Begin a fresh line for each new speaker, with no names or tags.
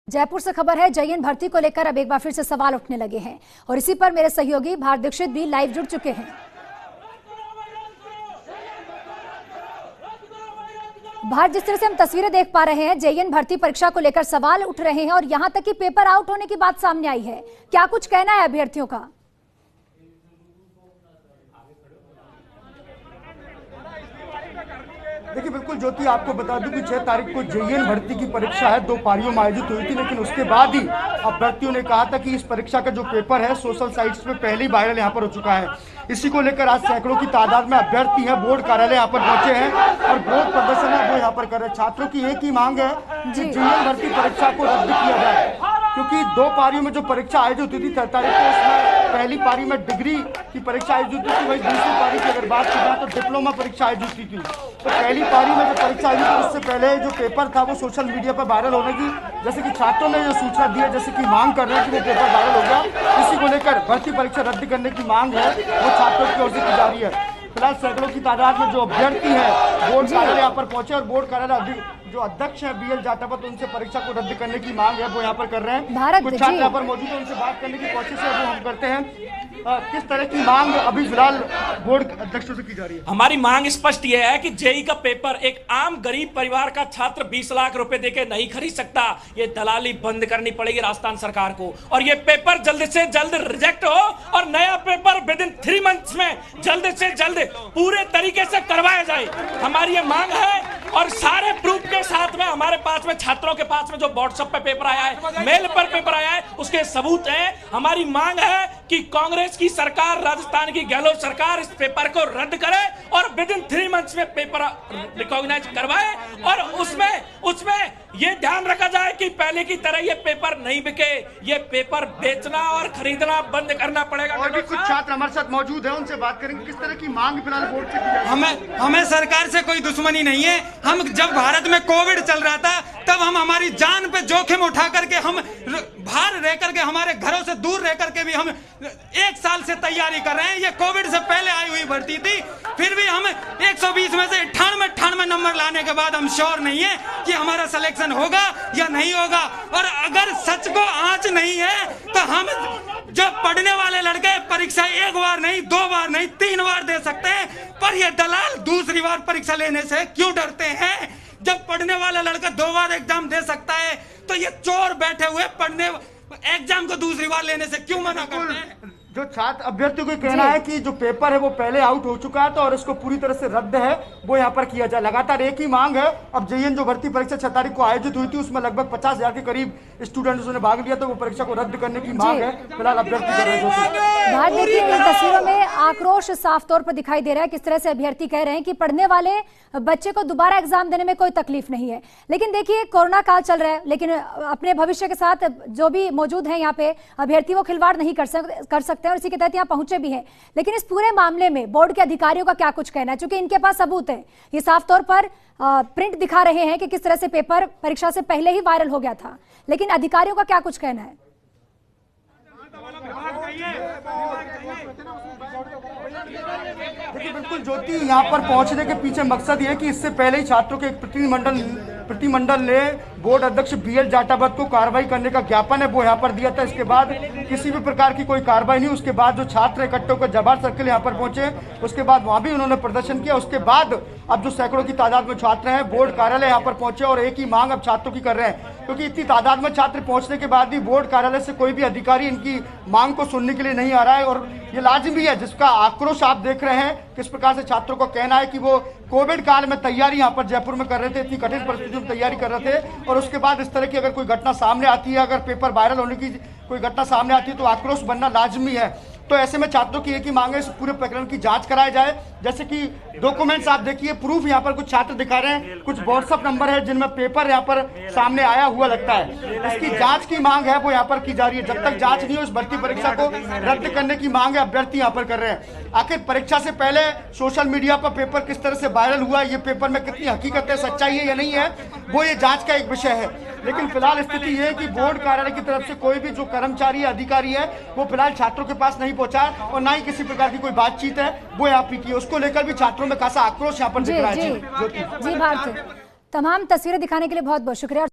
जयपुर से खबर है, जेईई भर्ती को लेकर अब एक बार फिर से सवाल उठने लगे हैं और इसी पर मेरे सहयोगी भारत दीक्षित भी लाइव जुड़ चुके हैं। भारत, जिस तरह से हम तस्वीरें देख पा रहे हैं, जेईई भर्ती परीक्षा को लेकर सवाल उठ रहे हैं और यहां तक कि पेपर आउट होने की बात सामने आई है। क्या कुछ कहना है अभ्यर्थियों का?
देखिए, बिल्कुल ज्योति, आपको बता दूं कि 6 तारीख को जेईई भर्ती की परीक्षा है, 2 पारियों में आयोजित हुई थी, लेकिन उसके बाद ही अभ्यर्थियों ने कहा था कि इस परीक्षा का जो पेपर है सोशल साइट्स पे पहले ही वायरल यहाँ पर हो चुका है। इसी को लेकर आज सैकड़ों की तादाद में अभ्यर्थी हैं, बोर्ड कार्यालय यहाँ पर पहुंचे हैं और बोर्ड प्रदर्शन है वो यहाँ पर कर रहे हैं। छात्रों की एक ही मांग है कि जेईई भर्ती परीक्षा को रद्द किया जाए, क्योंकि 2 पारियों में जो परीक्षा आयोजित हुई थी 6 तारीख को, उसमें पहली पारी में डिग्री की परीक्षा आयोजित हुई थी, वही दूसरी पारी की अगर बात की जाए तो डिप्लोमा परीक्षा आयोजित हुई थी। तो पहली पारी में जो परीक्षा आयोजित हुई उससे पहले जो पेपर था वो सोशल मीडिया पर वायरल होने की, जैसे कि छात्रों ने जो सूचना दी है, जैसे कि मांग कर रहे हैं कि वो पेपर वायरल हो गया, इसी को लेकर भर्ती परीक्षा रद्द करने की मांग है वो छात्रों की ओर से की जा रही है। फिलहाल सैकड़ों की तादाद में जो अभ्यर्थी है बोर्ड कार्यालय यहाँ पर पहुंचे और बोर्ड कार्यालय जो अध्यक्ष है बीएल जाटावत, उनसे परीक्षा को रद्द करने की मांग है वो यहाँ पर कर रहे हैं। कुछ छात्र यहाँ पर मौजूद है, उनसे बात करने की कोशिश है वो हम करते हैं। किस तरह की मांग अभी फिलहाल बोर्ड अध्यक्षों से की जा रही है?
हमारी मांग स्पष्ट ये है कि जेईई का पेपर एक आम गरीब परिवार का छात्र 20 लाख रुपए देके नहीं खरीद सकता। ये दलाली बंद करनी पड़ेगी राजस्थान सरकार को और ये पेपर जल्द से जल्द रिजेक्ट हो और नया पेपर विद इन 3 मंथ्स में जल्द से जल्द पूरे तरीके से करवाया जाए। हमारी ये मांग है और सारे प्रूफ के साथ में हमारे पास में, छात्रों के पास में जो व्हाट्सएप पे पेपर आया है, मेल पर पेपर आया है, उसके सबूत हैं। हमारी मांग है कि कांग्रेस की सरकार, राजस्थान की गहलोत सरकार इस पेपर को रद्द करे और विद इन 3 मंथ्स में पेपर रिकॉग्नाइज करवाए और उसमें ये ध्यान रखा जाए कि पहले की तरह ये पेपर नहीं बिके। ये पेपर बेचना और खरीदना बंद करना पड़ेगा।
और भी कुछ छात्र हमारे साथ मौजूद हैं, उनसे बात करेंगे किस तरह की मांग फिलहाल बोर्ड से की जा रही है।
हमें सरकार से कोई दुश्मनी नहीं है। हम जब भारत में कोविड चल रहा था तब हम हमारी जान पे जोखिम उठा करके, हम बाहर रह करके, हमारे घरों से दूर रह करके भी हम 1 साल से तैयारी कर रहे हैं। ये कोविड से पहले आई हुई भर्ती थी, फिर भी हम 120 में से 98 नंबर लाने के बाद हम श्योर नहीं है कि हमारा सिलेक्शन होगा या नहीं होगा। और अगर सच को आंच नहीं है तो हम जो पढ़ने वाले लड़के परीक्षा 1 बार नहीं, 2 बार नहीं, 3 बार दे सकते हैं, पर ये दलाल दूसरी बार परीक्षा लेने से क्यों डरते हैं? जब पढ़ने वाला लड़का 2 बार एग्जाम दे सकता है तो ये चोर बैठे हुए पढ़ने एग्जाम को दूसरी बार लेने से क्यों मना करते हैं?
जो छात्र अभ्यर्थियों को कहना है कि जो पेपर है वो पहले आउट हो चुका है तो और इसको पूरी तरह से रद्द है वो यहाँ पर किया जाए। लगातार एक ही मांग है। अब जेईई जो भर्ती परीक्षा 6 तारीख को आयोजित हुई थी उसमें लगभग 50,000 के करीब स्टूडेंट्स ने भाग लिया, तो वो परीक्षा को रद्द करने की मांग है फिलहाल अभ्यर्थी कर रहे हैं।
देखिए, इन तस्वीरों में आक्रोश साफ तौर पर दिखाई दे रहा है। किस तरह से अभ्यर्थी कह रहे हैं कि पढ़ने वाले बच्चे को दोबारा एग्जाम देने में कोई तकलीफ नहीं है। लेकिन देखिए, कोरोना काल चल रहा है, लेकिन अपने भविष्य के साथ जो भी मौजूद है यहाँ पे अभ्यर्थी वो खिलवाड़ नहीं कर सकते और इसी के तहत यहाँ पहुंचे भी हैं। लेकिन इस पूरे मामले में बोर्ड के अधिकारियों का क्या कुछ कहना है, क्योंकि इनके पास सबूत है। ये साफ तौर पर प्रिंट दिखा रहे हैं कि किस तरह से पेपर परीक्षा से पहले ही वायरल हो गया था, लेकिन अधिकारियों का क्या कुछ कहना है?
देखिए, बिल्कुल ज्योति, यहाँ पर पहुंचने के पीछे मकसद ये है कि इससे पहले ही छात्रों के एक प्रतिनिधिमंडल ने बोर्ड अध्यक्ष बीएल जाटावत को कार्रवाई करने का ज्ञापन है वो यहाँ पर दिया था। इसके बाद किसी भी प्रकार की कोई कार्रवाई नहीं। उसके बाद जो छात्र इकट्ठे होकर जवाहर सर्किल यहाँ पर पहुंचे, उसके बाद वहां भी उन्होंने प्रदर्शन किया। उसके बाद अब जो सैकड़ों की तादाद में छात्र हैं बोर्ड कार्यालय यहाँ पर पहुंचे और एक ही मांग अब छात्रों की कर रहे हैं, क्योंकि इतनी तादाद में छात्र पहुंचने के बाद भी बोर्ड कार्यालय से कोई भी अधिकारी इनकी मांग को सुनने के लिए नहीं आ रहा है। और ये लाजिमी है, जिसका आक्रोश आप देख रहे हैं किस प्रकार से छात्रों का कहना है कि वो कोविड काल में तैयारी यहाँ पर जयपुर में कर रहे थे, इतनी कठिन परिस्थितियों में तैयारी कर रहे थे और उसके बाद इस तरह की अगर कोई घटना सामने आती है, अगर पेपर वायरल होने की कोई घटना सामने आती है तो आक्रोश बनना लाजमी है। तो ऐसे में छात्रों की एक ही मांग है, इस पूरे प्रकरण की जांच कराई जाए। जैसे कि डॉक्यूमेंट्स आप देखिए, प्रूफ यहाँ पर कुछ छात्र दिखा रहे हैं, कुछ व्हाट्सएप नंबर है जिनमें पेपर यहाँ पर सामने आया हुआ लगता है। इसकी जांच की मांग है वो यहाँ पर की जा रही है। जब तक जांच नहीं हो इस भर्ती परीक्षा को रद्द करने की मांग है अभ्यर्थी यहाँ पर कर रहे हैं। आखिर परीक्षा से पहले सोशल मीडिया पर पेपर किस तरह से वायरल हुआ, ये पेपर में कितनी हकीकत है, सच्चाई है या नहीं है, वो ये जांच का एक विषय है। लेकिन फिलहाल स्थिति ये है कि बोर्ड कार्यालय की तरफ से कोई भी जो कर्मचारी या अधिकारी है वो फिलहाल छात्रों के पास नहीं पहुंचा और ना ही किसी प्रकार की कोई बातचीत है वो यहाँ की, उसको लेकर भी छात्रों में खासा आक्रोश यहाँ पर दिख रहा है।
जी भारती, तमाम तस्वीरें दिखाने के लिए बहुत बहुत शुक्रिया।